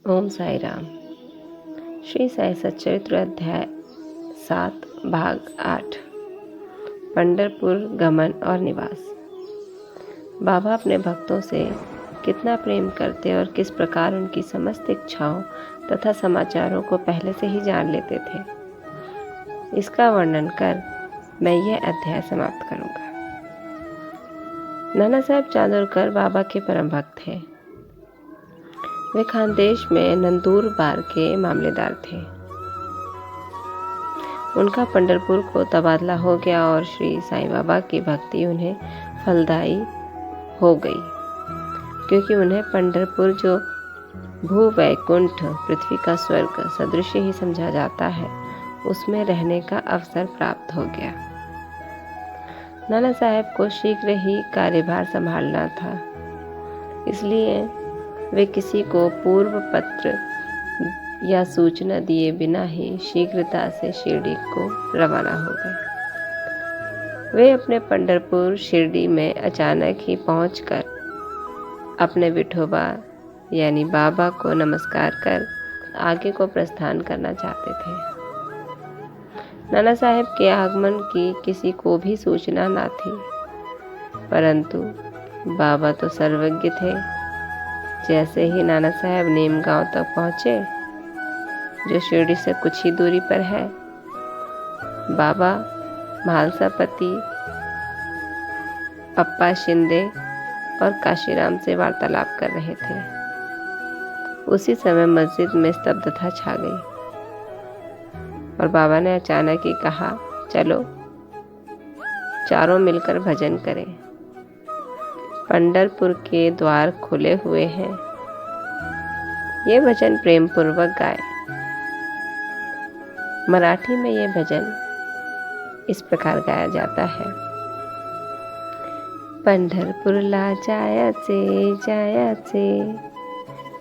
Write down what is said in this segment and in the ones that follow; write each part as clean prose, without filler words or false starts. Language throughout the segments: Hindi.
ओम साई राम। श्री साई सच्चरित्र अध्याय 7 भाग 8 पंढरपुर गमन और निवास। बाबा अपने भक्तों से कितना प्रेम करते और किस प्रकार उनकी समस्त इच्छाओं तथा समाचारों को पहले से ही जान लेते थे, इसका वर्णन कर मैं यह अध्याय समाप्त करूंगा। नाना साहब चांदोरकर बाबा के परम भक्त थे। वे खानदेश में नंदूरबार के मामलेदार थे। उनका पंढरपुर को तबादला हो गया और श्री साईं बाबा की भक्ति उन्हें फलदायी हो गई, क्योंकि उन्हें पंढरपुर जो भूवैकुंठ पृथ्वी का स्वर्ग सदृश ही समझा जाता है, उसमें रहने का अवसर प्राप्त हो गया। नाना साहब को शीघ्र ही कार्यभार संभालना था, इसलिए वे किसी को पूर्व पत्र या सूचना दिए बिना ही शीघ्रता से शिरडी को रवाना हो गए। वे अपने पंढरपुर शिरडी में अचानक ही पहुंचकर अपने विठोबा यानी बाबा को नमस्कार कर आगे को प्रस्थान करना चाहते थे। नाना साहब के आगमन की किसी को भी सूचना न थी, परंतु बाबा तो सर्वज्ञ थे। जैसे ही नाना साहब नीम गांव तक पहुंचे, जो शिरडी से कुछ ही दूरी पर है, बाबा म्हालसापति, पप्पा शिंदे और काशीराम से वार्तालाप कर रहे थे। उसी समय मस्जिद में स्तब्धता छा गई और बाबा ने अचानक ही कहा, चलो चारों मिलकर भजन करें। पंढरपुर के द्वार खुले हुए हैं। ये भजन प्रेम पूर्वक गाए। मराठी में ये भजन इस प्रकार गाया जाता है। पंढरपूरला जायाचे जायाचे,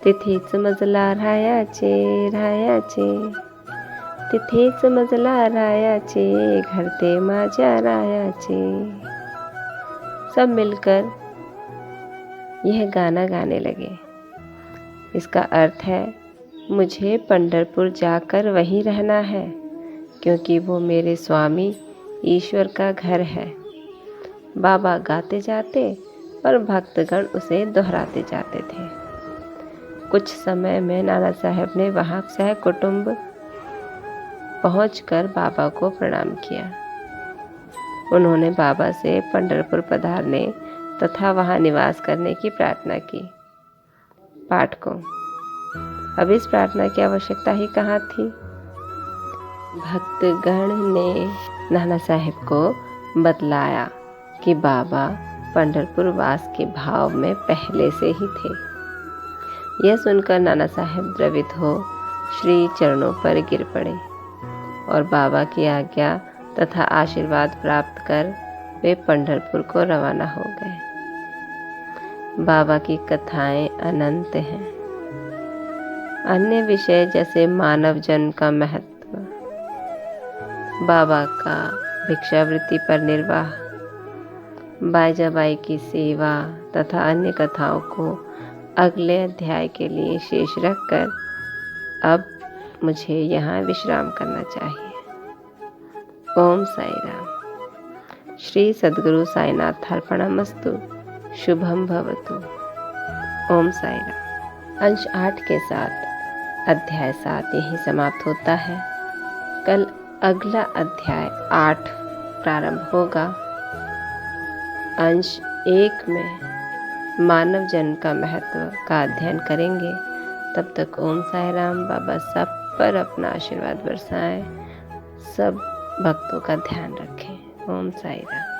तिथेच मजला राहायचे, तिथेच मजला राहायचे, घर ते माझ्या रायाचे। सब मिलकर यह गाना गाने लगे। इसका अर्थ है, मुझे पंढरपुर जाकर वहीं रहना है, क्योंकि वो मेरे स्वामी ईश्वर का घर है। बाबा गाते जाते और भक्तगण उसे दोहराते जाते थे। कुछ समय में नाना साहब ने वहां सह कुटुंब पहुंचकर बाबा को प्रणाम किया। उन्होंने बाबा से पंढरपुर पधारने तथा वहां निवास करने की प्रार्थना की। पाठकों, अब इस प्रार्थना की आवश्यकता ही कहाँ थी। भक्तगण ने नाना साहब को बतलाया कि बाबा पंढरपुर वास के भाव में पहले से ही थे। यह सुनकर नाना साहब द्रवित हो श्री चरणों पर गिर पड़े और बाबा की आज्ञा तथा आशीर्वाद प्राप्त कर वे पंढरपुर को रवाना हो गए। बाबा की कथाएं अनंत हैं। अन्य विषय जैसे मानव जन्म का महत्व, बाबा का भिक्षावृत्ति पर निर्वाह, बाईजाबाई की सेवा तथा अन्य कथाओं को अगले अध्याय के लिए शेष रखकर अब मुझे यहाँ विश्राम करना चाहिए। ओम साई राम। श्री सद्गुरु साईनाथ अर्पणमस्तु। शुभम भवतु। ओम साई राम। अंश 8 के साथ अध्याय 7 यहीं समाप्त होता है। कल अगला अध्याय 8 प्रारंभ होगा। अंश 1 में मानव जन्म का महत्व का अध्ययन करेंगे। तब तक ओम साई राम। बाबा सब पर अपना आशीर्वाद बरसाएं। सब भक्तों का ध्यान रखें। ओम साई राम।